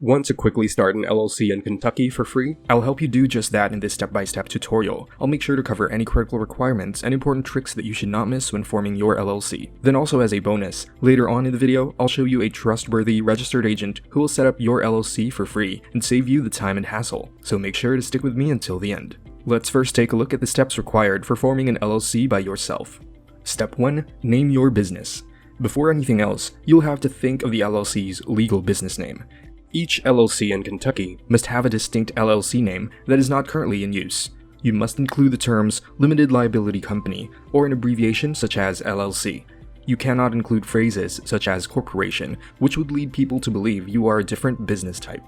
Want to quickly start an LLC in Kentucky for free? I'll help you do just that in this step-by-step tutorial. I'll make sure to cover any critical requirements and important tricks that you should not miss when forming your LLC. Then also as a bonus, later on in the video, I'll show you a trustworthy registered agent who will set up your LLC for free and save you the time and hassle, so make sure to stick with me until the end. Let's first take a look at the steps required for forming an LLC by yourself. Step 1. Name your business. Before anything else, you'll have to think of the LLC's legal business name. Each LLC in Kentucky must have a distinct LLC name that is not currently in use. You must include the terms limited liability company or an abbreviation such as LLC. You cannot include phrases such as corporation, which would lead people to believe you are a different business type.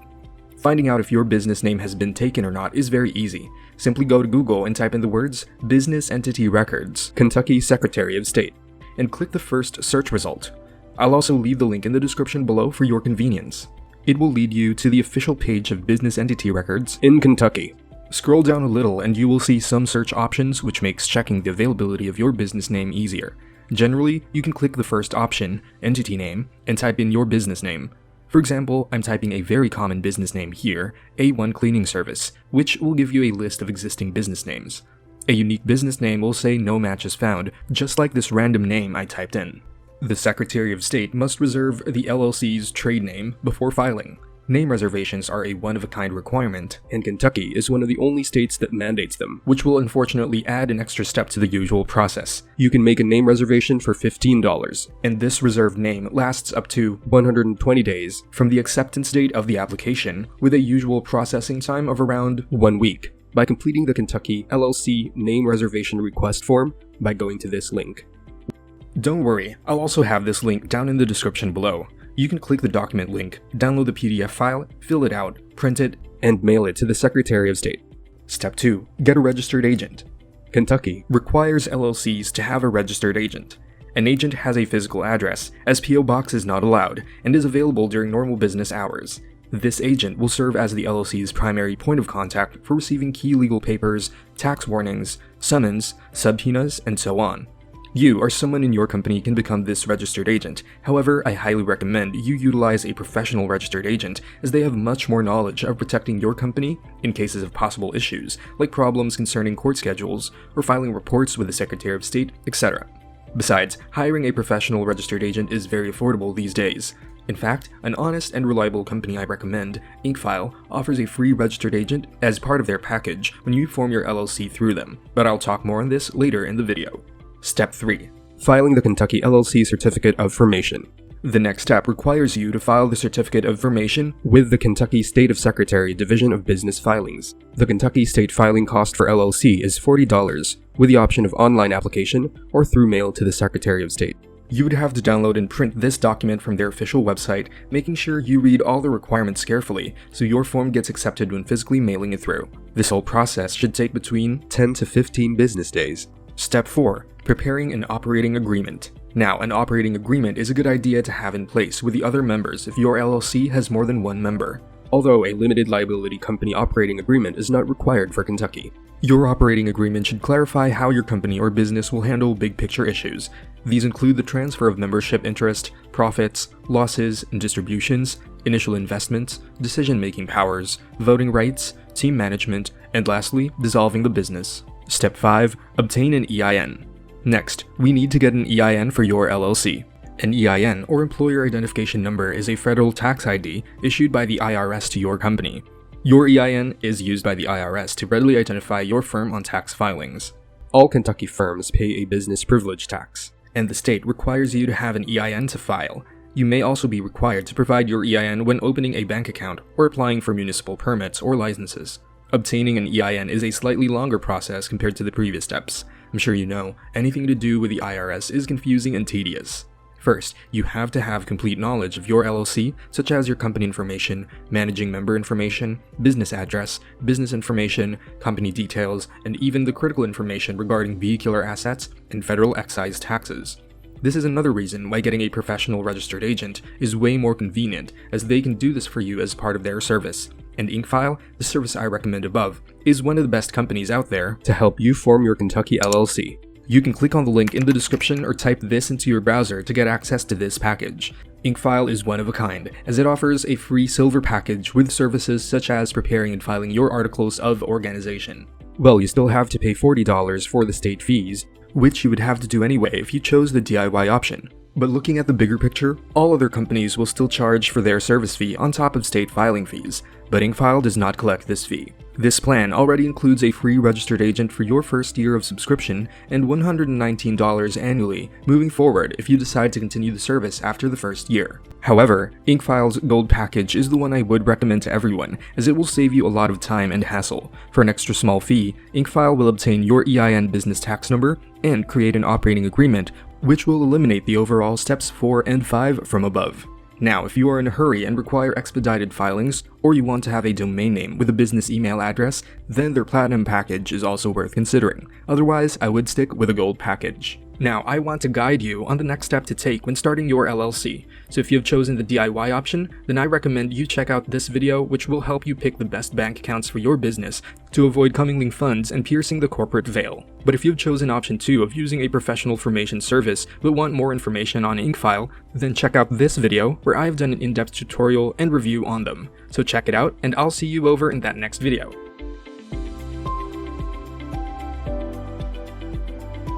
Finding out if your business name has been taken or not is very easy. Simply go to Google and type in the words Business Entity Records, Kentucky Secretary of State, and click the first search result. I'll also leave the link in the description below for your convenience. It will lead you to the official page of Business Entity Records in Kentucky. Scroll down a little and you will see some search options, which makes checking the availability of your business name easier. Generally, you can click the first option, Entity Name, and type in your business name. For example, I'm typing a very common business name here, A1 Cleaning Service, which will give you a list of existing business names. A unique business name will say no match is found, just like this random name I typed in. The Secretary of State must reserve the LLC's trade name before filing. Name reservations are a one-of-a-kind requirement, and Kentucky is one of the only states that mandates them, which will unfortunately add an extra step to the usual process. You can make a name reservation for $15, and this reserved name lasts up to 120 days from the acceptance date of the application, with a usual processing time of around 1 week, by completing the Kentucky LLC Name Reservation Request form by going to this link. Don't worry, I'll also have this link down in the description below. You can click the document link, download the PDF file, fill it out, print it, and mail it to the Secretary of State. Step 2. Get a registered agent. Kentucky requires LLCs to have a registered agent. An agent has a physical address, as PO Box is not allowed, and is available during normal business hours. This agent will serve as the LLC's primary point of contact for receiving key legal papers, tax warnings, summons, subpoenas, and so on. You or someone in your company can become this registered agent. However, I highly recommend you utilize a professional registered agent, as they have much more knowledge of protecting your company in cases of possible issues, like problems concerning court schedules or filing reports with the Secretary of State, etc. Besides, hiring a professional registered agent is very affordable these days. In fact, an honest and reliable company I recommend, InkFile, offers a free registered agent as part of their package when you form your LLC through them, but I'll talk more on this later in the video. Step 3. Filing the Kentucky LLC Certificate of Formation. The next step requires you to file the Certificate of Formation with the Kentucky State of Secretary Division of Business Filings. The Kentucky State filing cost for LLC is $40, with the option of online application or through mail to the Secretary of State. You would have to download and print this document from their official website, making sure you read all the requirements carefully so your form gets accepted when physically mailing it through. This whole process should take between 10 to 15 business days. Step 4. Preparing an operating agreement. Now, an operating agreement is a good idea to have in place with the other members if your LLC has more than one member, although a limited liability company operating agreement is not required for Kentucky. Your operating agreement should clarify how your company or business will handle big picture issues. These include the transfer of membership interest, profits, losses and distributions, initial investments, decision-making powers, voting rights, team management, and lastly, dissolving the business. Step 5. Obtain an EIN. Next, we need to get an EIN for your LLC. An EIN, or Employer Identification Number, is a federal tax ID issued by the IRS to your company. Your EIN is used by the IRS to readily identify your firm on tax filings. All Kentucky firms pay a business privilege tax, and the state requires you to have an EIN to file. You may also be required to provide your EIN when opening a bank account or applying for municipal permits or licenses. Obtaining an EIN is a slightly longer process compared to the previous steps. I'm sure you know, anything to do with the IRS is confusing and tedious. First, you have to have complete knowledge of your LLC, such as your company information, managing member information, business address, business information, company details, and even the critical information regarding vehicular assets and federal excise taxes. This is another reason why getting a professional registered agent is way more convenient, as they can do this for you as part of their service. And InkFile, the service I recommend above, is one of the best companies out there to help you form your Kentucky LLC. You can click on the link in the description or type this into your browser to get access to this package. Inkfile is one of a kind, as it offers a free silver package with services such as preparing and filing your articles of organization. Well, you still have to pay $40 for the state fees, which you would have to do anyway if you chose the DIY option. But looking at the bigger picture, all other companies will still charge for their service fee on top of state filing fees, but Inkfile does not collect this fee. This plan already includes a free registered agent for your first year of subscription and $119 annually moving forward if you decide to continue the service after the first year. However, Inkfile's Gold package is the one I would recommend to everyone, as it will save you a lot of time and hassle. For an extra small fee, Inkfile will obtain your EIN business tax number and create an operating agreement, which will eliminate the overall steps 4 and 5 from above. Now, if you are in a hurry and require expedited filings, or you want to have a domain name with a business email address, then their Platinum package is also worth considering. Otherwise, I would stick with a Gold package. Now, I want to guide you on the next step to take when starting your LLC. So if you have chosen the DIY option, then I recommend you check out this video, which will help you pick the best bank accounts for your business to avoid commingling funds and piercing the corporate veil. But if you've chosen option 2 of using a professional formation service but want more information on Inkfile, then check out this video where I've done an in-depth tutorial and review on them. So check it out, and I'll see you over in that next video.